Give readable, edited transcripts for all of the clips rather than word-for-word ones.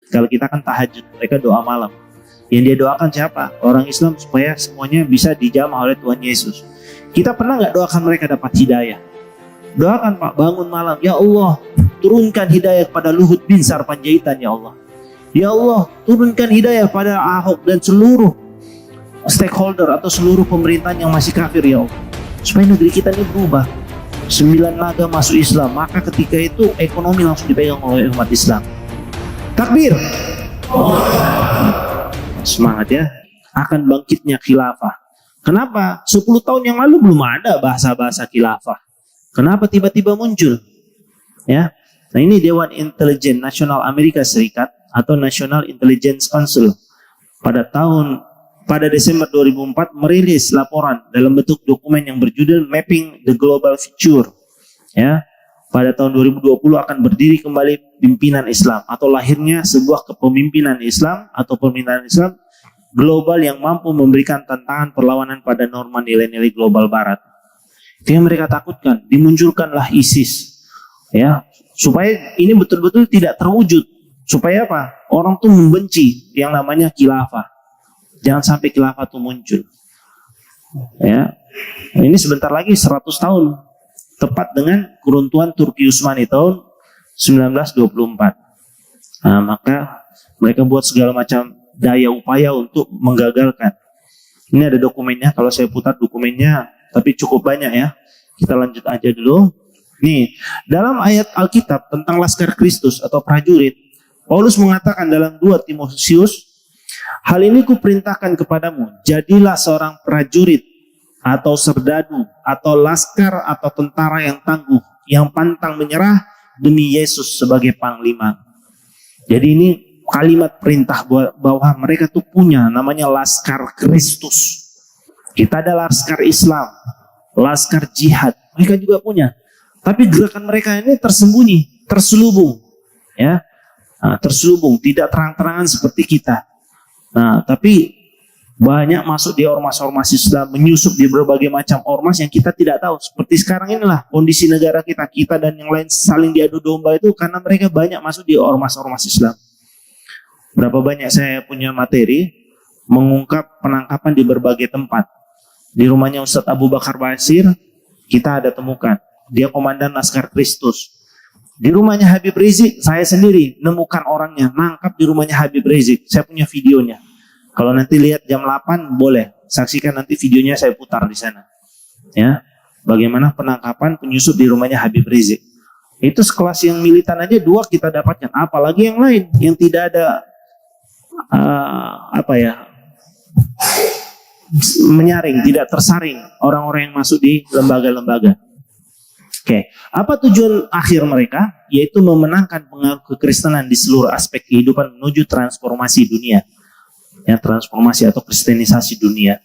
Kalau kita kan tahajud, mereka doa malam. Yang dia doakan siapa? Orang Islam, supaya semuanya bisa dijamah oleh Tuhan Yesus. Kita pernah nggak doakan mereka dapat hidayah? Doakan Pak, bangun malam, ya Allah, turunkan hidayah kepada Luhut Binsar Panjaitan, ya Allah. Ya Allah, turunkan hidayah pada Ahok dan seluruh stakeholder atau seluruh pemerintahan yang masih kafir, ya Allah. Supaya negeri kita ini berubah. 9 naga masuk Islam, maka ketika itu ekonomi langsung dipegang oleh umat Islam. Takbir. Semangat ya, akan bangkitnya khilafah. Kenapa? 10 tahun yang lalu belum ada bahasa-bahasa khilafah. Kenapa tiba-tiba muncul? Ya. Nah, ini Dewan Intelijen Nasional Amerika Serikat atau National Intelligence Council pada Desember 2004 merilis laporan dalam bentuk dokumen yang berjudul Mapping the Global Future. Ya. Pada tahun 2020 akan berdiri kembali pimpinan Islam atau lahirnya sebuah kepemimpinan Islam atau pemerintahan Islam global yang mampu memberikan tantangan perlawanan pada norma nilai-nilai global barat. Itu yang mereka takutkan, dimunculkanlah ISIS. Ya, supaya ini betul-betul tidak terwujud. Supaya apa? Orang tuh membenci yang namanya khilafah. Jangan sampai khilafah itu muncul. Ya. Ini sebentar lagi 100 tahun. Tepat dengan keruntuhan Turki Utsmani tahun 1924. Nah, maka mereka buat segala macam daya upaya untuk menggagalkan. Ini ada dokumennya, kalau saya putar dokumennya, tapi cukup banyak ya. Kita lanjut aja dulu. Nih, dalam ayat Alkitab tentang Laskar Kristus atau prajurit, Paulus mengatakan dalam 2 Timotius, hal ini kuperintahkan kepadamu, jadilah seorang prajurit atau serdadu, atau laskar atau tentara yang tangguh, yang pantang menyerah demi Yesus sebagai panglima. Jadi ini kalimat perintah bahwa mereka tuh punya namanya Laskar Kristus. Kita ada Laskar Islam, Laskar Jihad, mereka juga punya. Tapi gerakan mereka ini tersembunyi, terselubung, ya, terselubung, tidak terang-terangan seperti kita. Nah, tapi banyak masuk di ormas-ormas Islam, menyusup di berbagai macam ormas yang kita tidak tahu. Seperti sekarang inilah kondisi negara kita dan yang lain saling diadu domba itu karena mereka banyak masuk di ormas-ormas Islam. Berapa banyak saya punya materi mengungkap penangkapan di berbagai tempat. Di rumahnya Ustadz Abu Bakar Basir, kita ada temukan. Dia komandan Laskar Kristus. Di rumahnya Habib Rizik, saya sendiri nemukan orangnya, nangkap di rumahnya Habib Rizik. Saya punya videonya. Kalau nanti lihat jam 8 boleh saksikan, nanti videonya saya putar di sana. Ya, bagaimana penangkapan penyusup di rumahnya Habib Rizik. Itu sekelas yang militan aja 2 kita dapatkan, apalagi yang lain yang tidak ada menyaring, tidak tersaring orang-orang yang masuk di lembaga-lembaga. Oke, apa tujuan akhir mereka? Yaitu memenangkan pengaruh kekristenan di seluruh aspek kehidupan menuju transformasi dunia. Ya, transformasi atau kristenisasi dunia.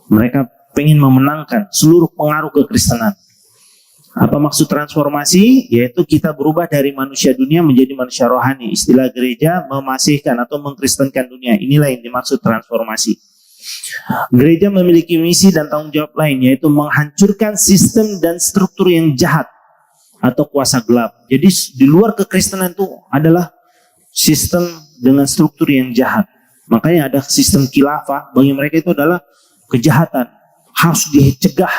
Mereka pengen memenangkan seluruh pengaruh kekristenan. Apa maksud transformasi? Yaitu kita berubah dari manusia dunia menjadi manusia rohani. Istilah gereja memasihkan atau mengkristenkan dunia. Inilah yang dimaksud transformasi. Gereja memiliki misi dan tanggung jawab lain, yaitu menghancurkan sistem dan struktur yang jahat atau kuasa gelap. Jadi di luar kekristenan itu adalah sistem dengan struktur yang jahat. Makanya ada sistem khilafah, bagi mereka itu adalah kejahatan, harus dicegah,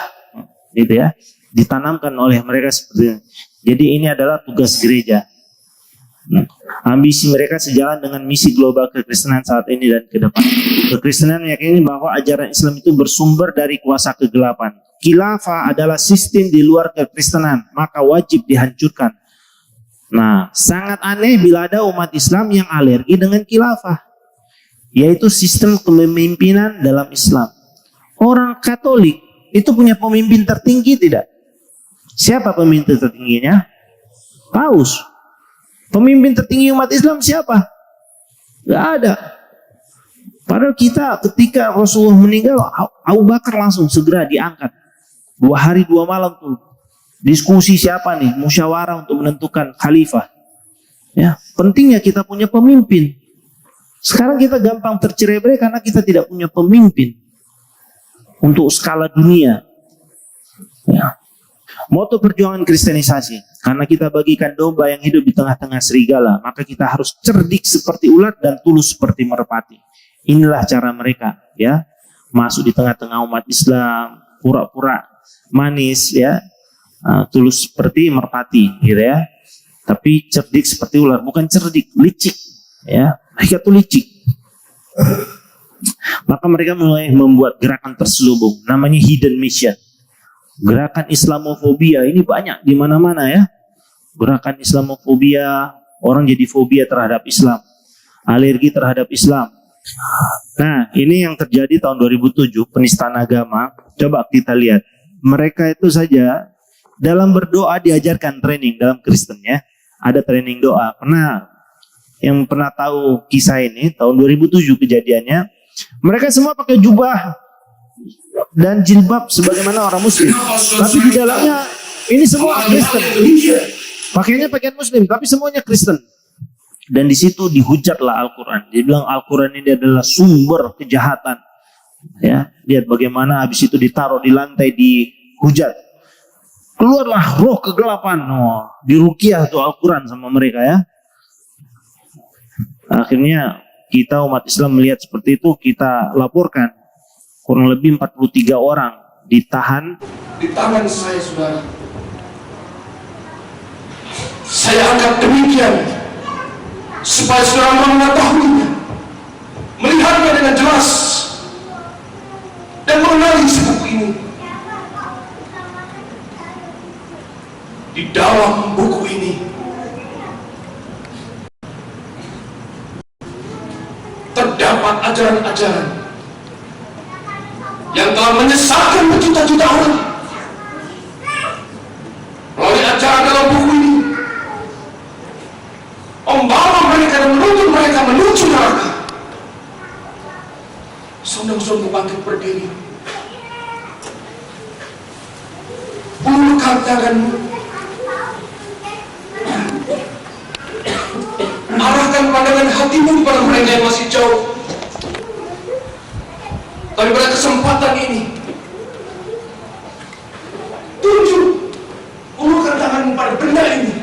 gitu ya, ditanamkan oleh mereka seperti ini. Jadi ini adalah tugas gereja. Ambisi mereka sejalan dengan misi global kekristenan saat ini dan ke depan. Kekristenan meyakini bahwa ajaran Islam itu bersumber dari kuasa kegelapan. Khilafah adalah sistem di luar kekristenan, maka wajib dihancurkan. Nah, sangat aneh bila ada umat Islam yang alergi dengan khilafah, yaitu sistem kepemimpinan dalam Islam. Orang Katolik itu punya pemimpin tertinggi tidak? Siapa pemimpin tertingginya? Paus. Pemimpin tertinggi umat Islam siapa? Gak ada. Padahal kita ketika Rasulullah meninggal, Abu Bakar langsung segera diangkat. 2 hari 2 malam tuh diskusi siapa nih, musyawarah untuk menentukan khalifah. Ya, pentingnya kita punya pemimpin. Sekarang kita gampang tercerai-berai karena kita tidak punya pemimpin untuk skala dunia. Ya. Moto perjuangan kristenisasi. Karena kita bagikan domba yang hidup di tengah-tengah serigala, maka kita harus cerdik seperti ular dan tulus seperti merpati. Inilah cara mereka, ya, masuk di tengah-tengah umat Islam, pura-pura manis, ya, tulus seperti merpati, gitu ya. Tapi cerdik seperti ular, bukan cerdik, licik, ya. Mereka tuh licik. Maka mereka mulai membuat gerakan terselubung, namanya hidden mission. Gerakan Islamofobia ini banyak di mana-mana, ya. Gerakan Islamofobia, orang jadi fobia terhadap Islam, alergi terhadap Islam. Nah, ini yang terjadi tahun 2007, penistaan agama. Coba kita lihat, mereka itu saja dalam berdoa diajarkan training dalam Kristen, ya. Ada training doa. Yang pernah tahu kisah ini, tahun 2007 kejadiannya, mereka semua pakai jubah dan jilbab sebagaimana orang Muslim, tapi di dalamnya ini semua Kristen. Pakainya pakaian Muslim, tapi semuanya Kristen. Dan di situ dihujatlah Al-Quran. Dia bilang Al-Quran ini adalah sumber kejahatan. Ya, lihat bagaimana habis itu ditaruh di lantai, dihujat. Keluarlah roh kegelapan. Oh, diruqyah tuh Al-Quran sama mereka, ya. Akhirnya kita umat Islam melihat seperti itu, kita laporkan. Kurang lebih 43 orang ditahan di tangan saya, saudara. Saya anggap demikian supaya saudara mengetahuinya, melihatnya dengan jelas, dan mengenali buku ini. Di dalam buku ini terdapat ajaran-ajaran yang telah menyesatkan berjuta-juta orang. Melalui ajaran dalam buku ini, membawa mereka dan menuntun mereka menuju neraka. Sondang-sondang bangkit berdiri, ulurkan tanganmu, arahkan pandangan hatimu kepada mereka yang masih jauh. Tapi pada kesempatan ini, tunjuk, ulurkan tanganmu pada benda ini,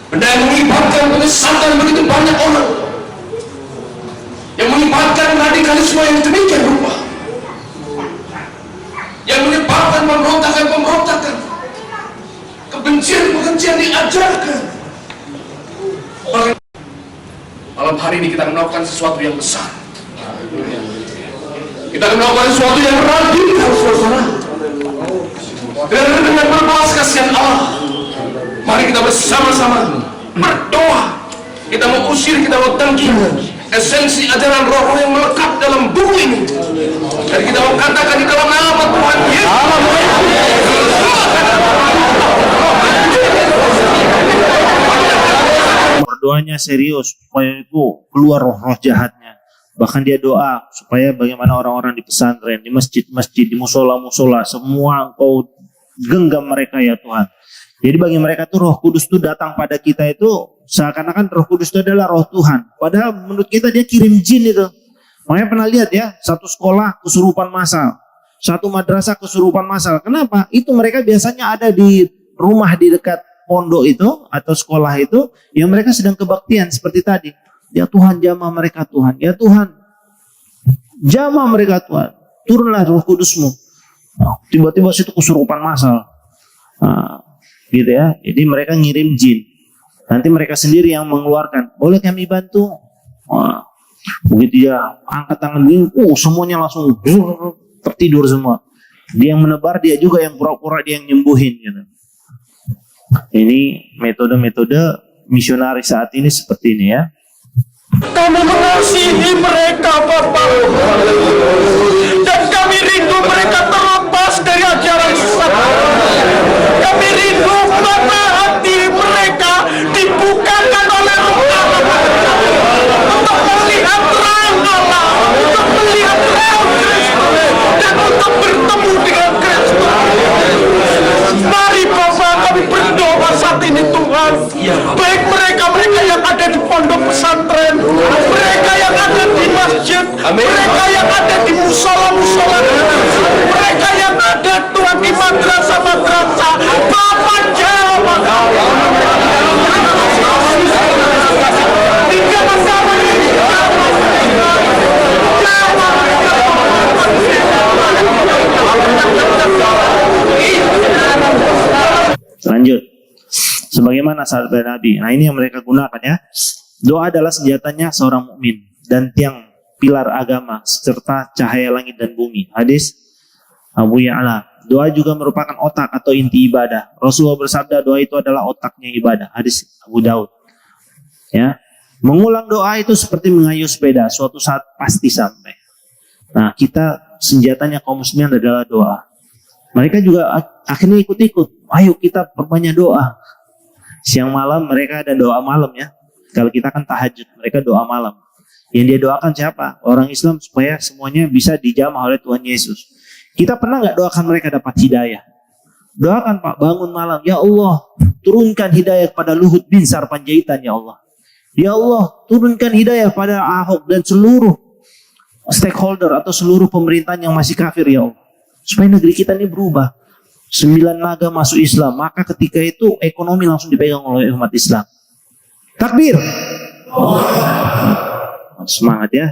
benda yang mengibatkan penyesatan begitu banyak orang, yang mengibatkan radikalisme yang demikian rupa, yang menyebabkan pemberontakan, kebencian diajarkan. Malam hari ini kita melakukan sesuatu yang besar. Kita akan melakukan sesuatu yang radikal, saudara. Dan dengan berbalas kasihan Allah, mari kita bersama-sama berdoa. Kita mau usir, kita mau tangkis esensi ajaran roh yang melekat dalam buku ini. Dan kita mau katakan di dalam nama Tuhan Yesus. Berdoanya serius supaya itu keluar roh-roh jahatnya. Bahkan dia doa supaya bagaimana orang-orang di pesantren, di masjid-masjid, di musola-musola, semua Engkau genggam mereka, ya Tuhan. Jadi bagi mereka tuh Roh Kudus tuh datang pada kita itu seakan-akan Roh Kudus itu adalah Roh Tuhan. Padahal menurut kita dia kirim jin itu. Makanya pernah lihat ya, satu sekolah kesurupan massal, satu madrasah kesurupan massal. Kenapa? Itu mereka biasanya ada di rumah di dekat pondok itu atau sekolah itu, yang mereka sedang kebaktian seperti tadi. Ya Tuhan, jamah mereka Tuhan. Ya Tuhan, jamah mereka Tuhan. Turunlah Roh Kudus-Mu. Tiba-tiba situ kesurupan massal. Gitu ya. Jadi mereka ngirim jin. Nanti mereka sendiri yang mengeluarkan. Boleh kami bantu? Begitu dia angkat tangan begini, semuanya langsung tertidur semua. Dia yang menebar, dia juga yang pura-pura dia yang nyembuhin. Gitu. Ini metode-metode misionaris saat ini seperti ini ya. Kami mengasihi mereka, Bapak, dan kami rindu mereka terlepas dari ajaran sesat. Kami rindu mata hati mereka dibukakan oleh Roh Allah untuk melihat terang Allah, untuk melihat terang Kristus, dan untuk bertemu dengan Kristus. Mari Bapak, kami berdoa saat ini Tuhan, baik mereka yang ada di pondok pesantren, mereka yang ada di masjid, mereka yang ada di musola-musola, mereka yang ada Tuhan di madrasah-madrasah. Bapak, jawab sebagaimana sabda Nabi. Nah, ini yang mereka gunakan ya. Doa adalah senjatanya seorang mukmin dan tiang pilar agama serta cahaya langit dan bumi. Hadis Abu Ya'la. Doa juga merupakan otak atau inti ibadah. Rasulullah bersabda doa itu adalah otaknya ibadah. Hadis Abu Daud. Ya, mengulang doa itu seperti mengayuh sepeda. Suatu saat pasti sampai. Nah, kita senjatanya kaum muslimin adalah doa. Mereka juga akhirnya ikut-ikut. Ayo kita perbanyak doa. Siang malam mereka ada doa malam ya. Kalau kita kan tahajud, mereka doa malam. Yang dia doakan siapa? Orang Islam supaya semuanya bisa dijamah oleh Tuhan Yesus. Kita pernah nggak doakan mereka dapat hidayah? Doakan Pak, bangun malam. Ya Allah, turunkan hidayah kepada Luhut bin Sarpanjaitan ya Allah. Ya Allah, turunkan hidayah pada Ahok dan seluruh stakeholder atau seluruh pemerintahan yang masih kafir ya Allah. Supaya negeri kita ini berubah. 9 naga masuk Islam. Maka ketika itu ekonomi langsung dipegang oleh umat Islam. Takbir. Semangat ya.